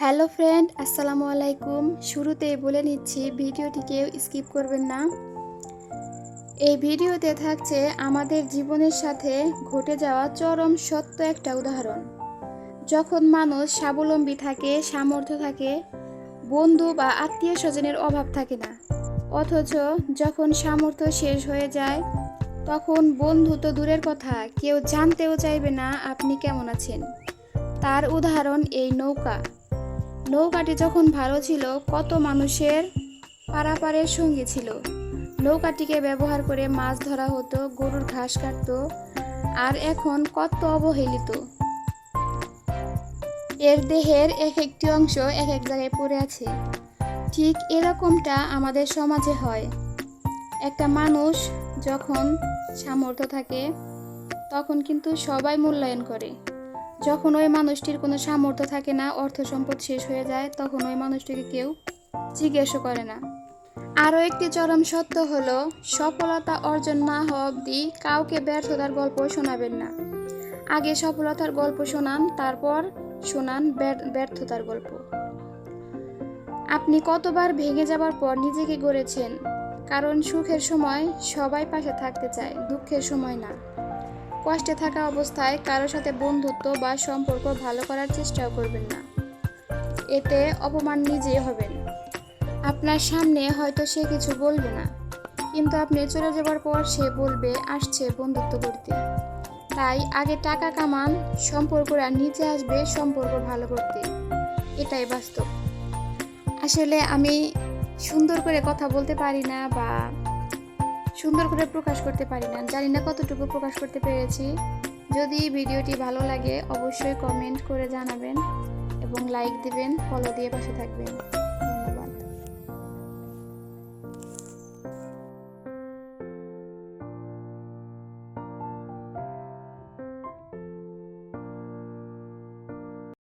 Hello friend, আসসালামু আলাইকুম। শুরুতেই বলে নিচ্ছি, ভিডিওটি কেউ স্কিপ করবেন না। এই ভিডিওতে থাকছে আমাদের জীবনের সাথে ঘটে যাওয়া চরম সত্য একটা উদাহরণ। যখন মানুষ স্বাবলম্বী থাকে, সামর্থ্য থাকে, বন্ধু বা আত্মীয় স্বজনের অভাব থাকে না, অথচ যখন সামর্থ্য শেষ হয়ে যায়, তখন বন্ধু তো দূরের কথা, কেউ জানতেও চাইবে না আপনি কেমন আছেন। তার উদাহরণ এই নৌকাটি যখন ভালো ছিল, কত মানুষের পারাপারের সঙ্গী ছিল। নৌকাটিকে ব্যবহার করে মাছ ধরা হতো, গরুর ঘাস কাটতো। আর এখন কত অবহেলিত, এর দেহের এক একটি অংশ এক এক জায়গায় পড়ে আছে। ঠিক এরকমটা আমাদের সমাজে হয়। একটা মানুষ যখন সামর্থ্য থাকে, তখন কিন্তু সবাই মূল্যায়ন করে। যখন ওই মানুষটির কোনো সামর্থ্য থাকে না, অর্থ সম্পদ শেষ হয়ে যায়, তখন ওই মানুষটিকে কেউ জিজ্ঞেসও করে না। আরও একটি চরম সত্য হলো, সফলতা অর্জন না হওয়া অবধি কাউকে ব্যর্থতার গল্প শোনাবেন না। আগে সফলতার গল্প শোনান, তারপর শোনান ব্যর্থতার গল্প। আপনি কতবার ভেঙে যাবার পর নিজেকে গড়েছেন, কারণ সুখের সময় সবাই পাশে থাকতে চায়, দুঃখের সময় না। কষ্টে থাকা অবস্থায় কারোর সাথে বন্ধুত্ব বা সম্পর্ক ভালো করার চেষ্টাও করবেন না, এতে অপমান নিজেই হবেন। আপনার সামনে হয়তো সে কিছু বলবে না, কিন্তু আপনি চলে যাবার পর সে বলবে আসছে বন্ধুত্ব করতে। তাই আগে টাকা কামান, সম্পর্করা নিচে আসবে সম্পর্ক ভালো করতে। এটাই বাস্তব। আসলে আমি সুন্দর করে কথা বলতে পারি না বা সুন্দর করে প্রকাশ করতে পারি না, জানি না কতটুকু প্রকাশ করতে পেরেছি। যদি ভিডিওটি ভালো লাগে অবশ্যই কমেন্ট করে জানাবেন এবং লাইক দিবেন, ফলো দিয়ে পাশে থাকবেন।